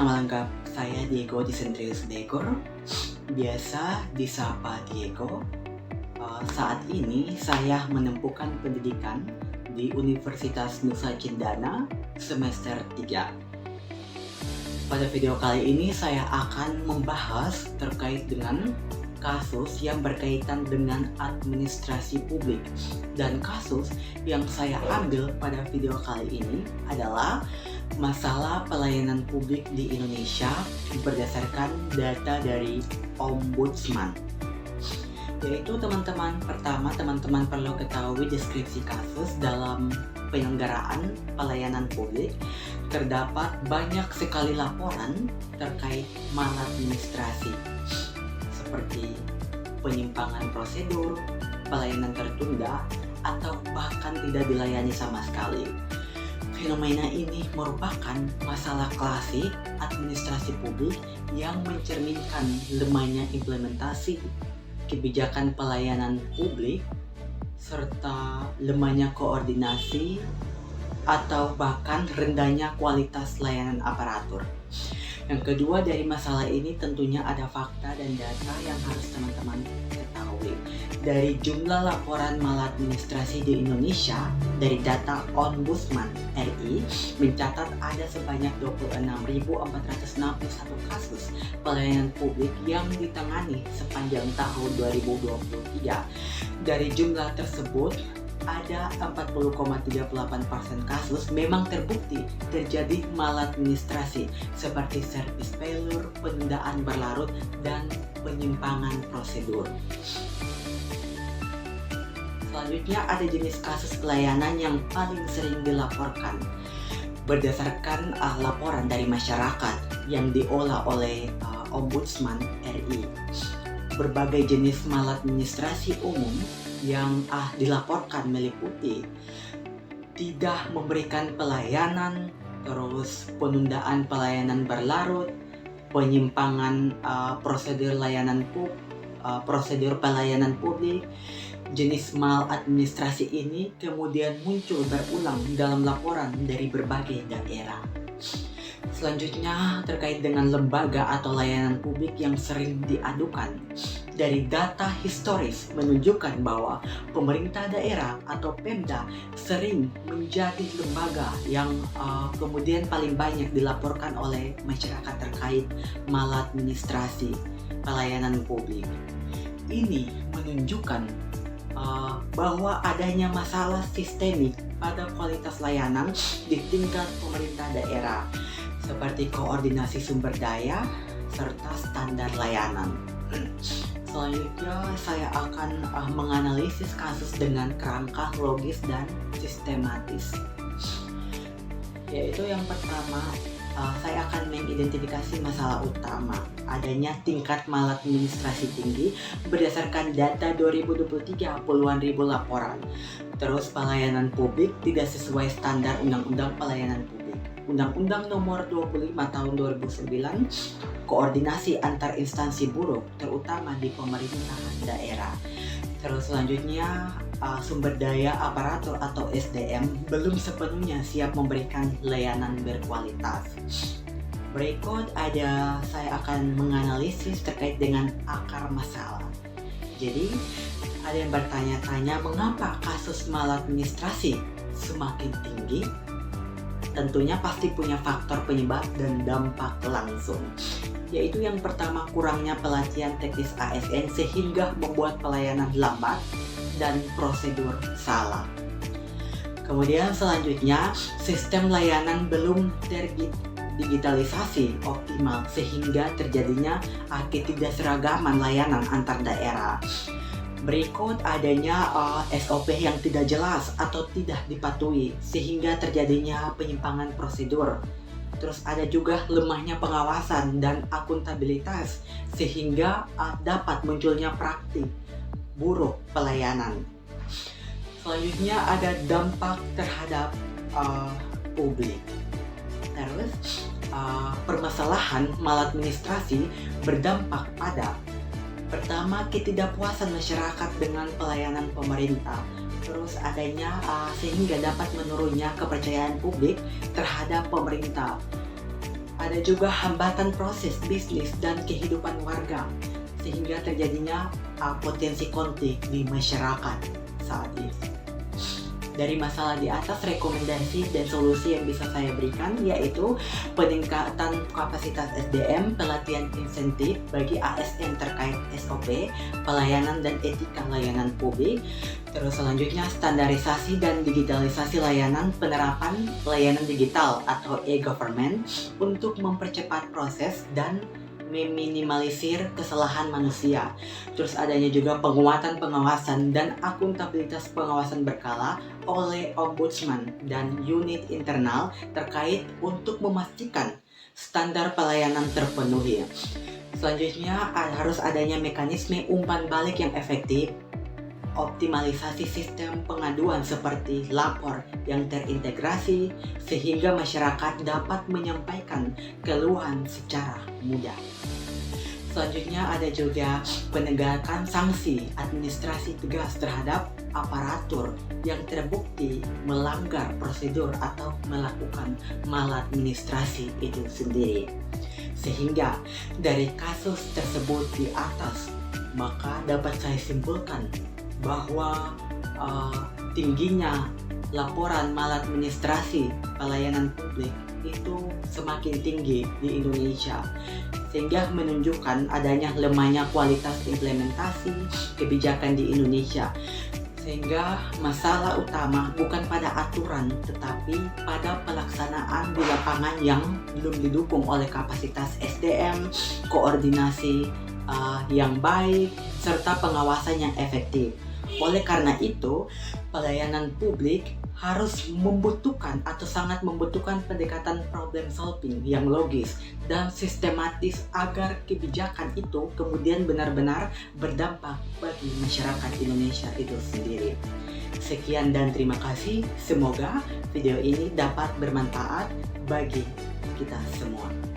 nama lengkap saya Diego Decentrius Degor, biasa disapa Diego. Saat ini saya menempuhkan pendidikan di Universitas Nusa Cendana semester 3. Pada video kali ini saya akan membahas terkait dengan kasus yang berkaitan dengan administrasi publik. Dan kasus yang saya ambil pada video kali ini adalah masalah pelayanan publik di Indonesia berdasarkan data dari Ombudsman. Yaitu teman-teman perlu ketahui deskripsi kasus dalam penyelenggaraan pelayanan publik. Terdapat banyak sekali laporan terkait maladministrasi seperti penyimpangan prosedur, pelayanan tertunda, atau bahkan tidak dilayani sama sekali. Fenomena ini merupakan masalah klasik administrasi publik yang mencerminkan lemahnya implementasi kebijakan pelayanan publik serta lemahnya koordinasi atau bahkan rendahnya kualitas layanan aparatur. Yang kedua dari masalah ini tentunya ada fakta dan data yang harus teman-teman ketahui. Dari jumlah laporan maladministrasi di Indonesia, dari data Ombudsman RI mencatat ada sebanyak 26.461 kasus pelayanan publik yang ditangani sepanjang tahun 2023. Dari jumlah tersebut, ada 40,38% kasus memang terbukti terjadi maladministrasi seperti service failure, penundaan berlarut, dan penyimpangan prosedur. Selanjutnya ada jenis kasus pelayanan yang paling sering dilaporkan berdasarkan laporan dari masyarakat yang diolah oleh Ombudsman RI. Berbagai jenis maladministrasi umum yang dilaporkan meliputi tidak memberikan pelayanan, terus penundaan pelayanan berlarut, penyimpangan prosedur pelayanan publik. Jenis maladministrasi ini kemudian muncul berulang dalam laporan dari berbagai daerah. Selanjutnya terkait dengan lembaga atau layanan publik yang sering diadukan. Dari data historis menunjukkan bahwa pemerintah daerah atau Pemda sering menjadi lembaga yang kemudian paling banyak dilaporkan oleh masyarakat terkait maladministrasi pelayanan publik. Ini menunjukkan bahwa adanya masalah sistemik pada kualitas layanan di tingkat pemerintah daerah, seperti koordinasi sumber daya serta standar layanan. Selanjutnya saya akan menganalisis kasus dengan kerangka logis dan sistematis. Yaitu yang pertama, saya akan mengidentifikasi masalah utama adanya tingkat maladministrasi tinggi berdasarkan data 2023 puluhan ribu laporan. Terus pelayanan publik tidak sesuai standar Undang-Undang Pelayanan Publik. Undang-Undang Nomor 25 Tahun 2009, koordinasi antar instansi buruk terutama di pemerintahan daerah. Terus selanjutnya sumber daya aparatur atau SDM belum sepenuhnya siap memberikan layanan berkualitas. Berikut saya akan menganalisis terkait dengan akar masalah. Jadi ada yang bertanya-tanya mengapa kasus maladministrasi semakin tinggi? Tentunya pasti punya faktor penyebab dan dampak langsung. Yaitu yang pertama, kurangnya pelatihan teknis ASN sehingga membuat pelayanan lambat dan prosedur salah. Kemudian selanjutnya, sistem layanan belum terdigitalisasi optimal sehingga terjadinya ketidakseragaman layanan antar daerah. Berikut adanya SOP yang tidak jelas atau tidak dipatuhi sehingga terjadinya penyimpangan prosedur. Terus ada juga lemahnya pengawasan dan akuntabilitas sehingga dapat munculnya praktik buruk pelayanan. Selanjutnya ada dampak terhadap publik. Terus permasalahan maladministrasi berdampak pada pertama, ketidakpuasan masyarakat dengan pelayanan pemerintah. Terus adanya sehingga dapat menurunnya kepercayaan publik terhadap pemerintah. Ada juga hambatan proses bisnis dan kehidupan warga, sehingga terjadinya potensi konflik di masyarakat saat ini. Dari masalah di atas, rekomendasi dan solusi yang bisa saya berikan yaitu peningkatan kapasitas SDM, pelatihan insentif bagi ASN terkait SOP, pelayanan dan etika layanan publik. Terus selanjutnya standarisasi dan digitalisasi layanan, penerapan layanan digital atau e-government untuk mempercepat proses dan meminimalisir kesalahan manusia. Terus adanya juga penguatan pengawasan dan akuntabilitas pengawasan berkala oleh ombudsman dan unit internal terkait untuk memastikan standar pelayanan terpenuhi. Selanjutnya harus adanya mekanisme umpan balik yang efektif, optimalisasi sistem pengaduan seperti lapor yang terintegrasi sehingga masyarakat dapat menyampaikan keluhan secara mudah. Selanjutnya ada juga penegakan sanksi administrasi tegas terhadap aparatur yang terbukti melanggar prosedur atau melakukan maladministrasi itu sendiri. Sehingga dari kasus tersebut di atas, maka dapat saya simpulkan bahwa tingginya laporan maladministrasi pelayanan publik itu semakin tinggi di Indonesia, sehingga menunjukkan adanya lemahnya kualitas implementasi kebijakan di Indonesia. Sehingga masalah utama bukan pada aturan, tetapi pada pelaksanaan di lapangan yang belum didukung oleh kapasitas SDM, koordinasi yang baik, serta pengawasan yang efektif. Oleh karena itu, pelayanan publik harus membutuhkan atau sangat membutuhkan pendekatan problem solving yang logis dan sistematis agar kebijakan itu kemudian benar-benar berdampak bagi masyarakat Indonesia itu sendiri. Sekian dan terima kasih. Semoga video ini dapat bermanfaat bagi kita semua.